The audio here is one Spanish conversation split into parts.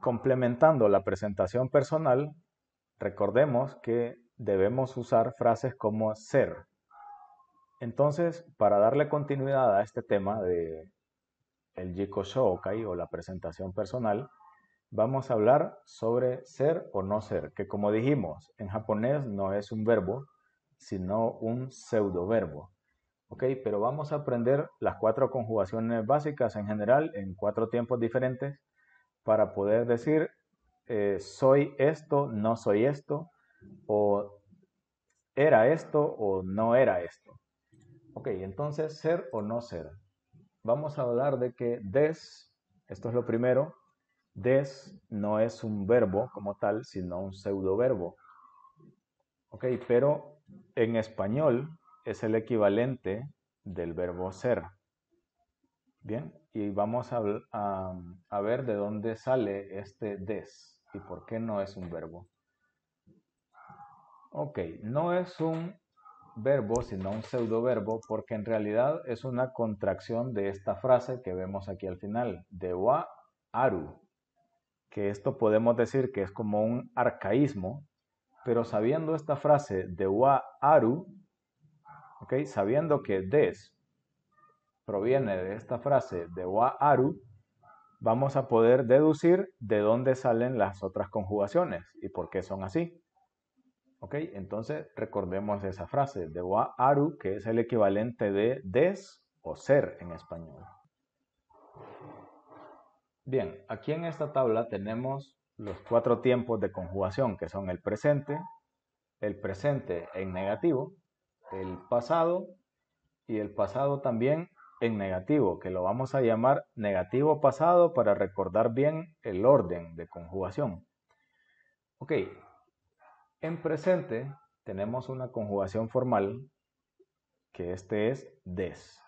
Complementando la presentación personal, recordemos que debemos usar frases como ser. Entonces, para darle continuidad a este tema de el Jiko Shoukai o la presentación personal, vamos a hablar sobre ser o no ser, que como dijimos, en japonés no es un verbo, sino un pseudoverbo. Ok, pero vamos a aprender las 4 conjugaciones básicas en general en 4 tiempos diferentes para poder decir soy esto, no soy esto, o era esto o no era esto. Ok, entonces ser o no ser. Vamos a hablar de que des, esto es lo primero, des no es un verbo como tal, sino un pseudoverbo. Ok, pero en español es el equivalente del verbo ser. Bien, y vamos a ver de dónde sale este des y por qué no es un verbo. Ok, no es un verbo, sino un pseudoverbo, porque en realidad es una contracción de esta frase que vemos aquí al final, de wa aru, que esto podemos decir que es como un arcaísmo, pero sabiendo esta frase de wa aru, okay, sabiendo que des proviene de esta frase de wa aru, vamos a poder deducir de dónde salen las otras conjugaciones y por qué son así. Ok, entonces recordemos esa frase de wa aru, que es el equivalente de des o ser en español. Bien, aquí en esta tabla tenemos los 4 tiempos de conjugación, que son el presente en negativo, el pasado y el pasado también en negativo, que lo vamos a llamar negativo pasado para recordar bien el orden de conjugación. Ok, en presente tenemos una conjugación formal que este es des.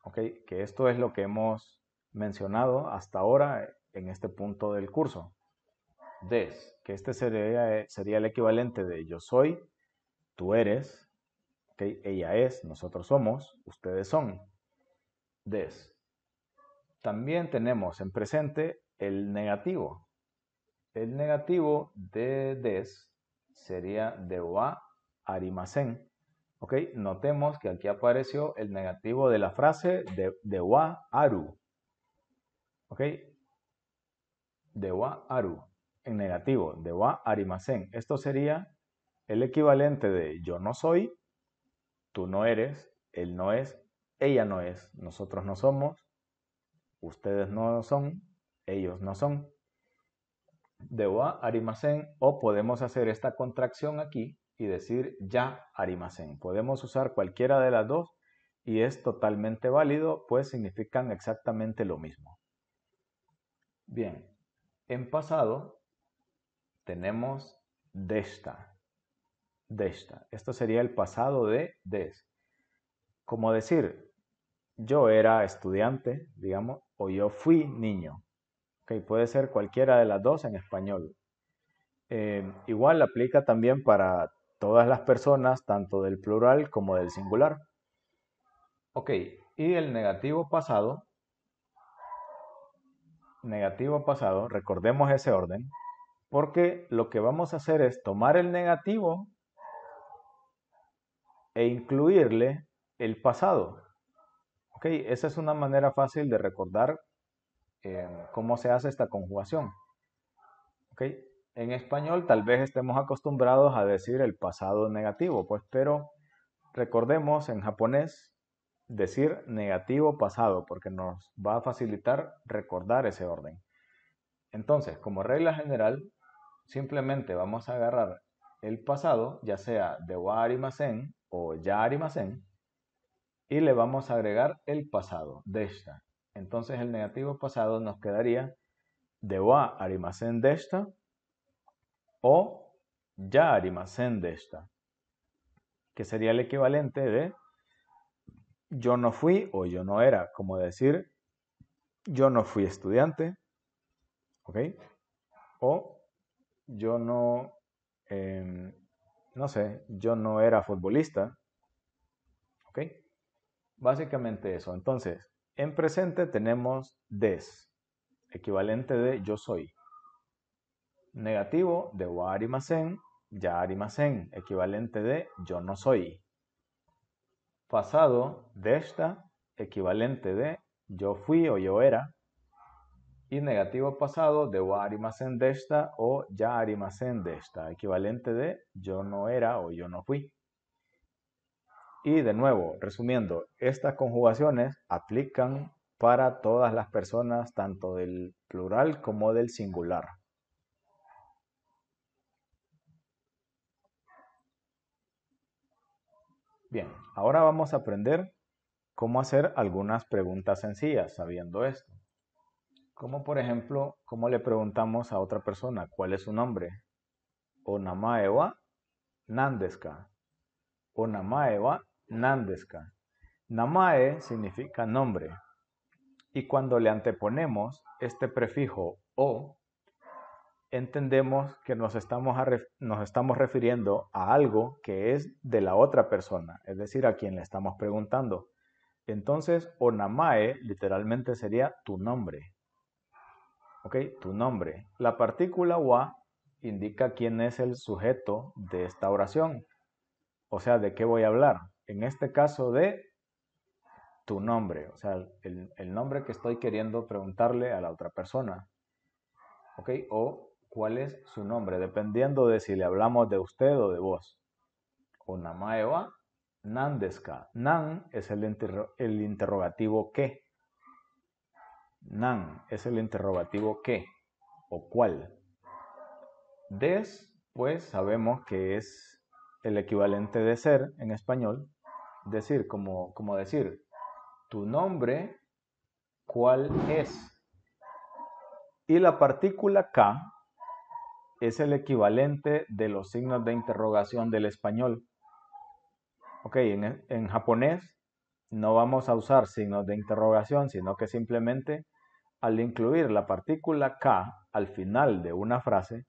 Ok, que esto es lo que hemos mencionado hasta ahora en este punto del curso. Des, que este sería el equivalente de yo soy, tú eres, okay, ella es, nosotros somos, ustedes son. Des. También tenemos en presente el negativo. El negativo de des sería de wa arimasen. Ok, notemos que aquí apareció el negativo de la frase de wa aru. Ok, de wa aru en negativo, de wa arimasen. Esto sería el equivalente de yo no soy, tú no eres, él no es, ella no es, nosotros no somos, ustedes no son, ellos no son. De wa arimasen, o podemos hacer esta contracción aquí y decir ya arimasen. Podemos usar cualquiera de las dos y es totalmente válido, pues significan exactamente lo mismo. Bien, en pasado tenemos desta. Desta. Esto sería el pasado de des. Como decir, yo era estudiante, digamos, o yo fui niño. Okay, puede ser cualquiera de las dos en español. Igual aplica también para todas las personas, tanto del plural como del singular. Ok, y el negativo pasado, recordemos ese orden, porque lo que vamos a hacer es tomar el negativo e incluirle el pasado. Ok, esa es una manera fácil de recordar cómo se hace esta conjugación. Ok, en español tal vez estemos acostumbrados a decir el pasado negativo, pues, pero recordemos en japonés decir negativo pasado, porque nos va a facilitar recordar ese orden. Entonces, como regla general, simplemente vamos a agarrar el pasado, ya sea de wa arimasen o ya arimasen, y le vamos a agregar el pasado, deshita. Entonces el negativo pasado nos quedaría de wa arimasen deshita o ya arimasen deshita, que sería el equivalente de yo no fui o yo no era, como decir yo no fui estudiante, ¿ok? O yo no, no sé, yo no era futbolista, ¿ok? Básicamente eso. Entonces, en presente tenemos des, equivalente de yo soy. Negativo de wa arimasen, ya arimasen, equivalente de yo no soy. Pasado deshita, equivalente de yo fui o yo era. Y negativo pasado de wa arimasen deshita o ya arimasen deshita, equivalente de yo no era o yo no fui. Y de nuevo, resumiendo, estas conjugaciones aplican para todas las personas, tanto del plural como del singular. Bien, ahora vamos a aprender cómo hacer algunas preguntas sencillas sabiendo esto. Como por ejemplo, ¿cómo le preguntamos a otra persona cuál es su nombre? O namae wa nan desu ka? O namae wa nan desu ka? Namae significa nombre. Y cuando le anteponemos este prefijo o, entendemos que nos estamos refiriendo a algo que es de la otra persona, es decir, a quien le estamos preguntando. Entonces, onamae literalmente sería tu nombre. ¿Ok? Tu nombre. La partícula wa indica quién es el sujeto de esta oración. O sea, ¿de qué voy a hablar? En este caso de tu nombre. O sea, el nombre que estoy queriendo preguntarle a la otra persona. ¿Ok? O cuál es su nombre, dependiendo de si le hablamos de usted o de vos. Onamae wa nan desu ka? Nan es el interrogativo ¿qué? Nan es el interrogativo ¿qué? O ¿cuál? Des, pues sabemos que es el equivalente de ser en español. Decir, como decir, tu nombre, ¿cuál es? Y la partícula K es el equivalente de los signos de interrogación del español. Ok, en japonés no vamos a usar signos de interrogación, sino que simplemente al incluir la partícula K al final de una frase,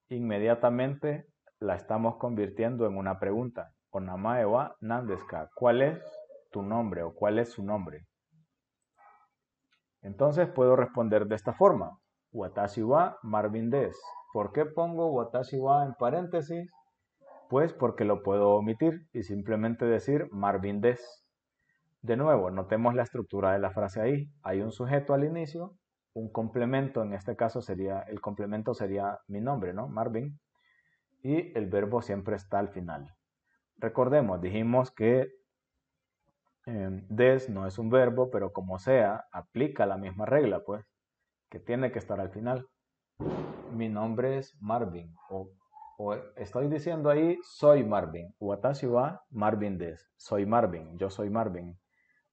inmediatamente la estamos convirtiendo en una pregunta. Onamae wa nan desu ka? ¿Cuál es tu nombre o cuál es su nombre? Entonces puedo responder de esta forma. Watashi wa Marvin desu. ¿Por qué pongo watashi wa en paréntesis? Pues porque lo puedo omitir y simplemente decir Marvin desu. De nuevo, notemos la estructura de la frase ahí. Hay un sujeto al inicio, un complemento, en este caso el complemento sería mi nombre, ¿no? Marvin. Y el verbo siempre está al final. Recordemos, dijimos que des no es un verbo, pero como sea, aplica la misma regla, pues, que tiene que estar al final. Mi nombre es Marvin, o estoy diciendo ahí, soy Marvin. Watashi wa Marvin desu. Soy Marvin, yo soy Marvin.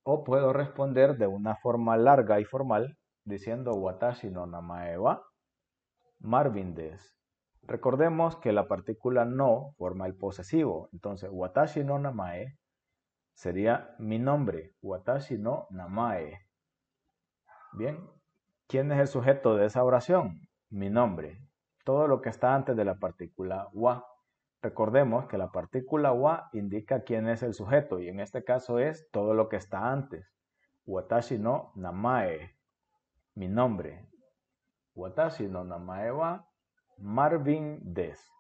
O puedo responder de una forma larga y formal, diciendo Watashi no namae wa Marvin desu. Recordemos que la partícula no forma el posesivo. Entonces, watashi no namae sería mi nombre. Watashi no namae. Bien, ¿quién es el sujeto de esa oración? Mi nombre. Todo lo que está antes de la partícula wa. Recordemos que la partícula wa indica quién es el sujeto y en este caso es todo lo que está antes. Watashi no namae. Mi nombre. Watashi no namae wa Marvin desu.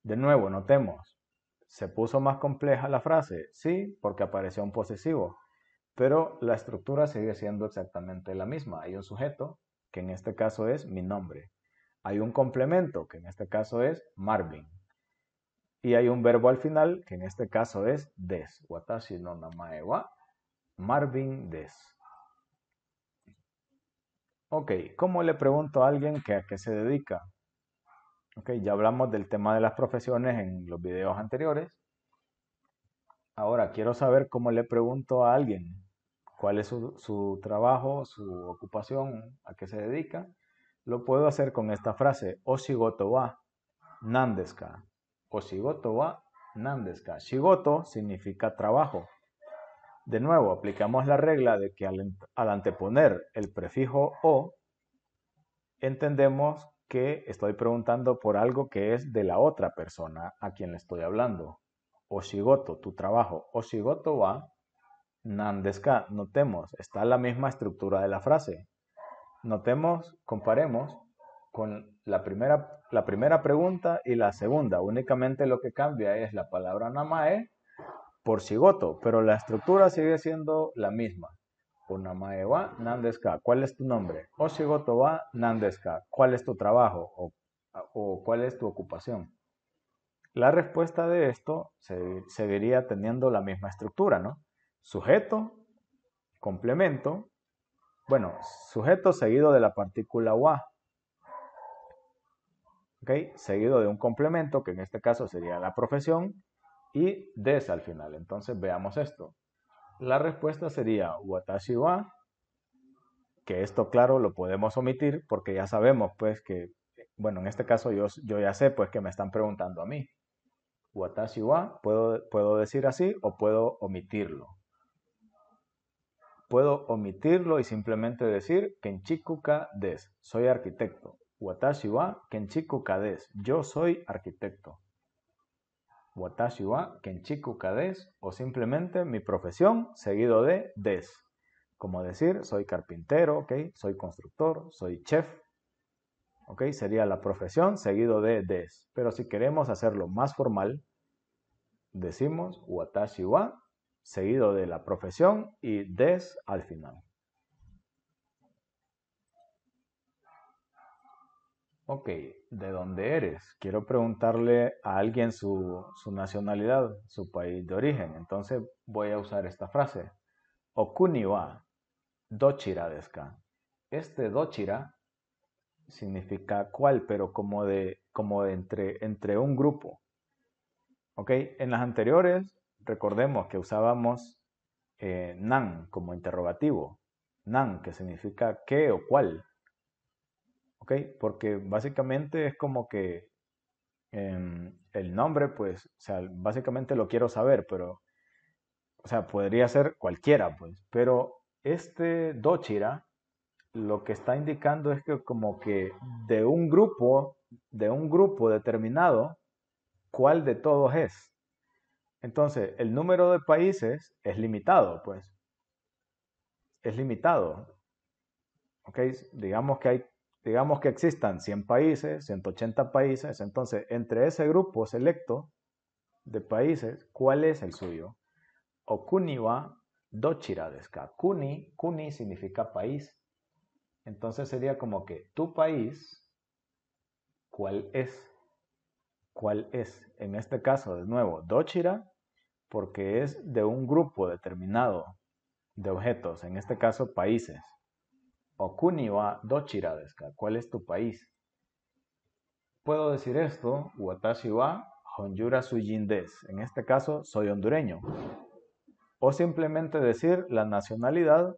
De nuevo, notemos, ¿se puso más compleja la frase? Sí, porque apareció un posesivo, pero la estructura sigue siendo exactamente la misma. Hay un sujeto, que en este caso es mi nombre. Hay un complemento, que en este caso es Marvin. Y hay un verbo al final, que en este caso es desu. Watashi no namae wa Marvin desu. Ok, ¿cómo le pregunto a alguien que a qué se dedica? Ok, ya hablamos del tema de las profesiones en los videos anteriores. Ahora quiero saber cómo le pregunto a alguien cuál es su trabajo, su ocupación, a qué se dedica. Lo puedo hacer con esta frase, oshigoto wa nan desu ka? Oshigoto wa nan desu ka? Shigoto significa trabajo. De nuevo, aplicamos la regla de que al anteponer el prefijo o, entendemos que estoy preguntando por algo que es de la otra persona a quien le estoy hablando. Oshigoto, tu trabajo. Oshigoto wa nan desu ka? Notemos, está la misma estructura de la frase. Notemos, comparemos. con la primera pregunta y la segunda. Únicamente lo que cambia es la palabra namae por shigoto, pero la estructura sigue siendo la misma. O namae wa nan desu ka, ¿cuál es tu nombre? O shigoto wa nan desu ka, ¿cuál es tu trabajo? O ¿cuál es tu ocupación? La respuesta de esto seguiría teniendo la misma estructura, ¿no? Sujeto, complemento, bueno, sujeto seguido de la partícula wa, ¿ok? Seguido de un complemento, que en este caso sería la profesión, y des al final. Entonces veamos esto. La respuesta sería watashi wa, que esto claro lo podemos omitir porque ya sabemos pues que, bueno, en este caso yo ya sé pues que me están preguntando a mí. Watashi wa, puedo decir así o puedo omitirlo. Puedo omitirlo y simplemente decir Kenchiku ka desu, soy arquitecto. Watashi wa Kenchiku ka desu, yo soy arquitecto. Watashi wa Kenchiku ka desu, o simplemente mi profesión seguido de des. Como decir, soy carpintero, ¿ok? Soy constructor, soy chef, ¿ok? Sería la profesión seguido de des. Pero si queremos hacerlo más formal, decimos watashi wa seguido de la profesión y des al final. Ok, ¿de dónde eres? Quiero preguntarle a alguien su nacionalidad, su país de origen. Entonces voy a usar esta frase. Okuni wa dochira desu ka. Este dochira significa cuál, pero como de entre un grupo. Ok, en las anteriores recordemos que usábamos nan como interrogativo. Nan, que significa qué o cuál. Ok, porque básicamente es como que el nombre, pues, o sea, básicamente lo quiero saber, pero, o sea, podría ser cualquiera, pues, pero este dochira lo que está indicando es que como que de un grupo determinado, ¿cuál de todos es? Entonces, el número de países es limitado, pues, es limitado. ¿Ok? Digamos que existan 100 países, 180 países, entonces entre ese grupo selecto de países, ¿cuál es el suyo? Okuni wa dochira desu ka. Kuni significa país. Entonces sería como que tu país, ¿cuál es? ¿Cuál es? En este caso, de nuevo, dochira, porque es de un grupo determinado de objetos, en este caso países. Okuni wa dochira desu ka. ¿Cuál es tu país? Puedo decir esto, watashi wa Honjura Sujin desu. En este caso, soy hondureño. O simplemente decir la nacionalidad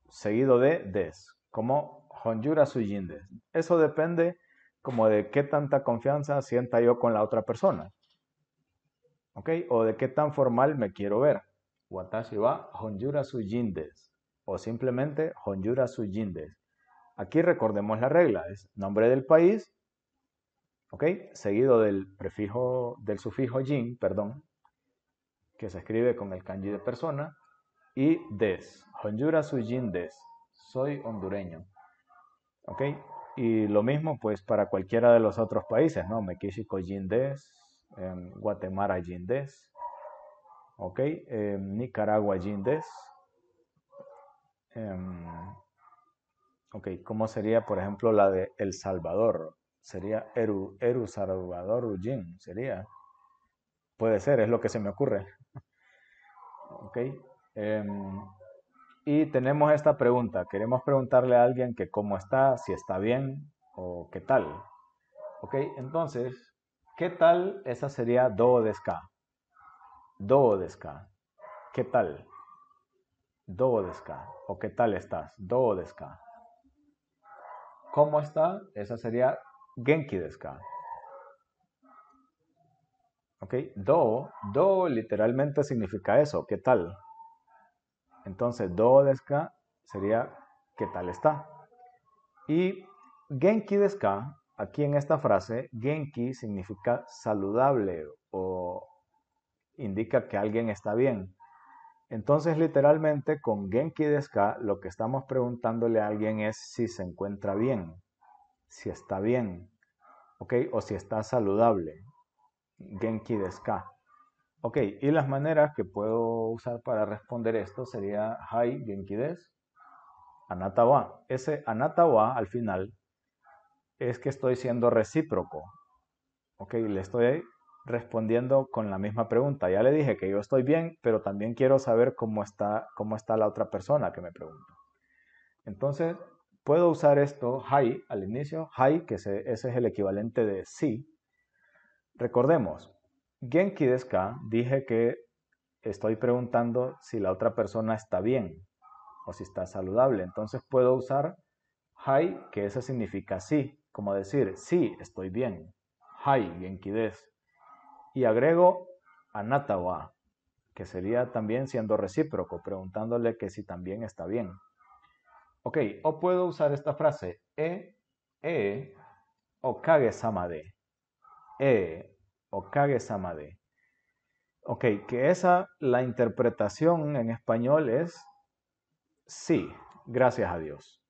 seguido de des, como Honjura Sujin desu. Eso depende como de qué tanta confianza sienta yo con la otra persona. ¿Ok? O de qué tan formal me quiero ver. Watashi wa Honjura Sujin desu. O simplemente Honjura Sujin desu. Aquí recordemos la regla, es nombre del país, ¿ok? Seguido del sufijo jin, perdón, que se escribe con el kanji de persona, y des, Honjura Sujin des, soy hondureño, ¿ok? Y lo mismo pues para cualquiera de los otros países, ¿no? Mexico jin des, Guatemala jin des, ¿ok? Nicaragua jin des, ok, ¿cómo sería por ejemplo la de El Salvador? Sería Eru Salvador Ujin, sería. Puede ser, es lo que se me ocurre. Ok. Y tenemos esta pregunta. Queremos preguntarle a alguien que cómo está, si está bien o qué tal. Ok, entonces, ¿qué tal? Esa sería do desu ka. Do desu ka. ¿Qué tal? Do desu ka. ¿O qué tal estás? Do desu ka. ¿Cómo está? Esa sería genki desu ka. ¿Ok? Do literalmente significa eso, ¿qué tal? Entonces, do desu ka sería ¿qué tal está? Y genki desu ka, aquí en esta frase, genki significa saludable o indica que alguien está bien. Entonces, literalmente, con genki desu ka, lo que estamos preguntándole a alguien es si se encuentra bien. si está bien, ¿ok? O si está saludable. Genki desu ka. Ok, y las maneras que puedo usar para responder esto sería Hai genki desu, anata wa. Ese anata wa al final es que estoy siendo recíproco. Ok, le estoy respondiendo con la misma pregunta. Ya le dije que yo estoy bien, pero también quiero saber cómo está la otra persona que me pregunta. Entonces, puedo usar esto, Hai, al inicio. Hai, que ese es el equivalente de sí. Recordemos, Genki desu ka, dije que estoy preguntando si la otra persona está bien o si está saludable. Entonces puedo usar Hai, que eso significa sí, como decir, sí, estoy bien. Hai, genki desu. Y agrego anata wa, que sería también siendo recíproco, preguntándole que si también está bien. Ok, o puedo usar esta frase, okage-sama de. Okage-sama de. Ok, que la interpretación en español es sí, gracias a Dios.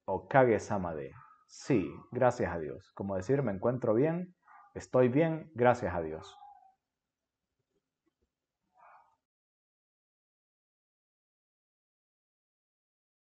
Okage-sama de. Sí, gracias a Dios. Como decir, me encuentro bien, estoy bien, gracias a Dios.